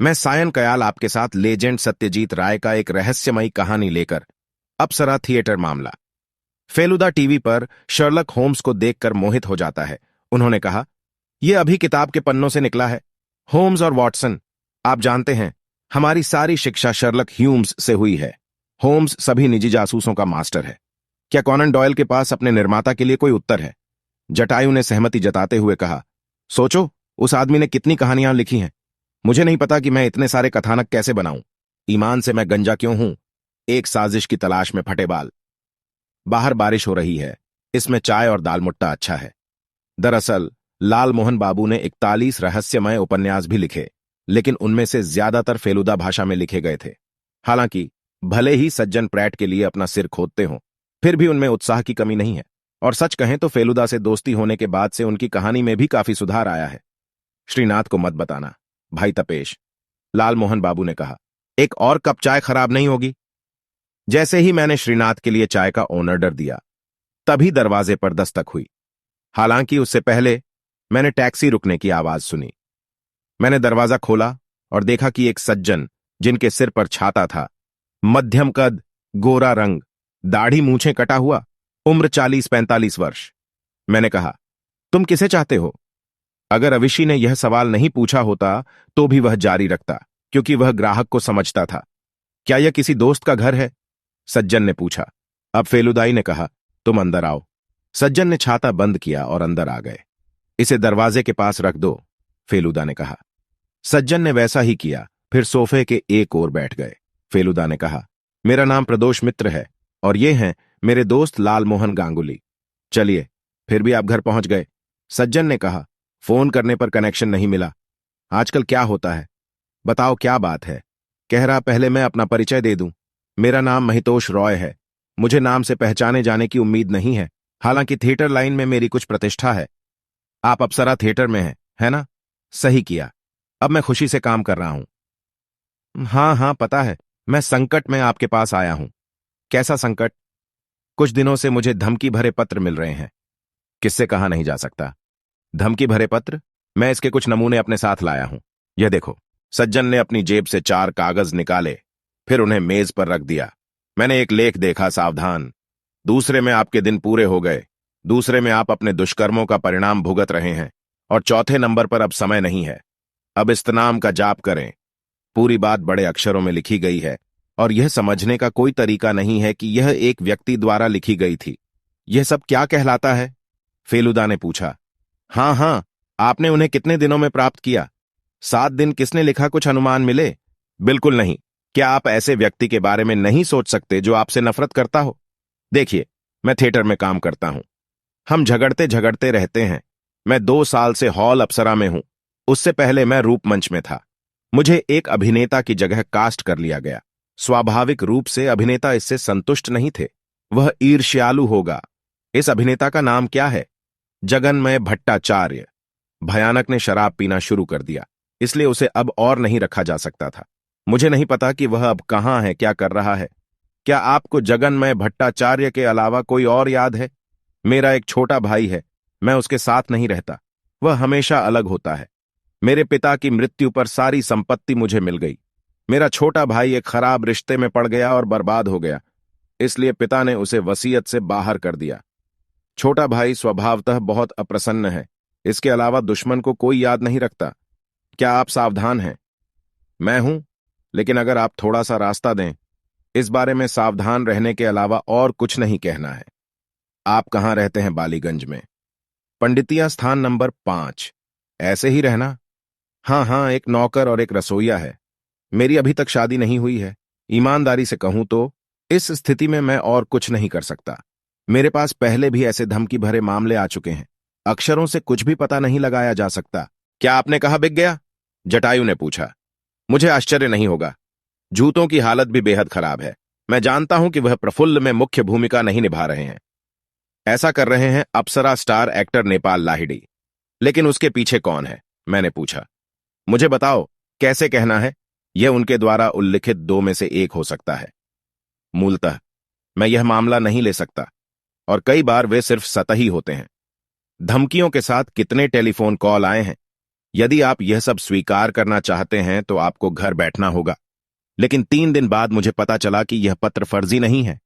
मैं सायन कयाल आपके साथ लेजेंड सत्यजीत राय का एक रहस्यमयी कहानी लेकर अप्सरा थिएटर मामला। फेलुदा टीवी पर शर्लक होम्स को देखकर मोहित हो जाता है। उन्होंने कहा, यह अभी किताब के पन्नों से निकला है। होम्स और वॉटसन, आप जानते हैं, हमारी सारी शिक्षा शर्लक ह्यूम्स से हुई है। होम्स सभी निजी जासूसों का मास्टर है। क्या कॉनन डॉयल के पास अपने निर्माता के लिए कोई उत्तर है? जटायु ने सहमति जताते हुए कहा, सोचो, उस आदमी ने कितनी कहानियां लिखी हैं। मुझे नहीं पता कि मैं इतने सारे कथानक कैसे बनाऊं। ईमान से मैं गंजा क्यों हूं? एक साजिश की तलाश में फटे बाल। बाहर बारिश हो रही है, इसमें चाय और दाल मुट्टा अच्छा है। दरअसल लाल मोहन बाबू ने 41 रहस्यमय उपन्यास भी लिखे, लेकिन उनमें से ज्यादातर फेलुदा भाषा में लिखे गए थे। हालांकि भले ही सज्जन प्रैट के लिए अपना सिर खोदते हों, फिर भी उनमें उत्साह की कमी नहीं है। और सच कहें तो फेलुदा से दोस्ती होने के बाद से उनकी कहानी में भी काफी सुधार आया है। श्रीनाथ को मत बताना, भाई तपेश, लाल मोहन बाबू ने कहा। एक और कप चाय खराब नहीं होगी? जैसे ही मैंने श्रीनाथ के लिए चाय का ऑर्डर दिया, तभी दरवाजे पर दस्तक हुई। हालांकि उससे पहले मैंने टैक्सी रुकने की आवाज सुनी। मैंने दरवाजा खोला और देखा कि एक सज्जन, जिनके सिर पर छाता था, मध्यम कद, गोरा रंग, दाढ़ी मूछें कटा हुआ, उम्र 40-45 वर्ष। मैंने कहा, तुम किसे चाहते हो? अगर अविशी ने यह सवाल नहीं पूछा होता तो भी वह जारी रखता, क्योंकि वह ग्राहक को समझता था। क्या यह किसी दोस्त का घर है? सज्जन ने पूछा। अब फेलुदाई ने कहा, तुम अंदर आओ। सज्जन ने छाता बंद किया और अंदर आ गए। इसे दरवाजे के पास रख दो, फेलुदा ने कहा। सज्जन ने वैसा ही किया, फिर सोफे के एक ओर बैठ गए। फेलुदा ने कहा, मेरा नाम प्रदोष मित्र है और ये हैं मेरे दोस्त लाल मोहन गांगुली। चलिए, फिर भी आप घर पहुंच गए। सज्जन ने कहा, फोन करने पर कनेक्शन नहीं मिला। आजकल क्या होता है? बताओ क्या बात है? कह रहा, पहले मैं अपना परिचय दे दूं। मेरा नाम महितोष रॉय है। मुझे नाम से पहचाने जाने की उम्मीद नहीं है, हालांकि थिएटर लाइन में मेरी कुछ प्रतिष्ठा है। आप अप्सरा थिएटर में हैं, है ना? सही किया। अब मैं खुशी से काम कर रहा हूं। हाँ हाँ, पता है। मैं संकट में आपके पास आया हूं। कैसा संकट? कुछ दिनों से मुझे धमकी भरे पत्र मिल रहे हैं। किससे कहा नहीं जा सकता। धमकी भरे पत्र? मैं इसके कुछ नमूने अपने साथ लाया हूं। यह देखो। सज्जन ने अपनी जेब से 4 कागज निकाले, फिर उन्हें मेज पर रख दिया। मैंने एक लेख देखा, सावधान। दूसरे में आपके दिन पूरे हो गए, दूसरे में आप अपने दुष्कर्मों का परिणाम भुगत रहे हैं, और चौथे नंबर पर अब समय नहीं है। अब इस्तनाम का जाप करें। पूरी बात बड़े अक्षरों में लिखी गई है और यह समझने का कोई तरीका नहीं है कि यह एक व्यक्ति द्वारा लिखी गई थी। यह सब क्या कहलाता है? फेलुदा ने पूछा। हाँ हाँ, आपने उन्हें कितने दिनों में प्राप्त किया? 7 दिन। किसने लिखा, कुछ अनुमान मिले? बिल्कुल नहीं। क्या आप ऐसे व्यक्ति के बारे में नहीं सोच सकते जो आपसे नफरत करता हो? देखिए, मैं थिएटर में काम करता हूं। हम झगड़ते झगड़ते रहते हैं। मैं 2 साल से हॉल अप्सरा में हूं। उससे पहले मैं रूपमंच में था। मुझे एक अभिनेता की जगह कास्ट कर लिया गया। स्वाभाविक रूप से अभिनेता इससे संतुष्ट नहीं थे। वह ईर्ष्यालु होगा। इस अभिनेता का नाम क्या है? जगन्मय भट्टाचार्य। भयानक ने शराब पीना शुरू कर दिया, इसलिए उसे अब और नहीं रखा जा सकता था। मुझे नहीं पता कि वह अब कहां है, क्या कर रहा है। क्या आपको जगन्मय भट्टाचार्य के अलावा कोई और याद है? मेरा एक छोटा भाई है, मैं उसके साथ नहीं रहता। वह हमेशा अलग होता है। मेरे पिता की मृत्यु पर सारी संपत्ति मुझे मिल गई। मेरा छोटा भाई एक खराब रिश्ते में पड़ गया और बर्बाद हो गया, इसलिए पिता ने उसे वसीयत से बाहर कर दिया। छोटा भाई स्वभावतः बहुत अप्रसन्न है। इसके अलावा दुश्मन को कोई याद नहीं रखता। क्या आप सावधान हैं? मैं हूं, लेकिन अगर आप थोड़ा सा रास्ता दें। इस बारे में सावधान रहने के अलावा और कुछ नहीं कहना है। आप कहां रहते हैं? बालीगंज में। पंडितिया स्थान नंबर 5। ऐसे ही रहना? हाँ हाँ, एक नौकर और एक रसोइया है। मेरी अभी तक शादी नहीं हुई है। ईमानदारी से कहूं तो इस स्थिति में मैं और कुछ नहीं कर सकता। मेरे पास पहले भी ऐसे धमकी भरे मामले आ चुके हैं। अक्षरों से कुछ भी पता नहीं लगाया जा सकता। क्या आपने कहा बिक गया? जटायु ने पूछा। मुझे आश्चर्य नहीं होगा। जूतों की हालत भी बेहद खराब है। मैं जानता हूं कि वह प्रफुल्ल में मुख्य भूमिका नहीं निभा रहे हैं। ऐसा कर रहे हैं अप्सरा स्टार एक्टर नेपाल लाहिड़ी। लेकिन उसके पीछे कौन है? मैंने पूछा। मुझे बताओ, कैसे कहना है? यह उनके द्वारा उल्लिखित 2 में से एक हो सकता है। मूलतः मैं यह मामला नहीं ले सकता, और कई बार वे सिर्फ सतही होते हैं। धमकियों के साथ कितने टेलीफोन कॉल आए हैं? यदि आप यह सब स्वीकार करना चाहते हैं तो आपको घर बैठना होगा। लेकिन 3 दिन बाद मुझे पता चला कि यह पत्र फर्जी नहीं है।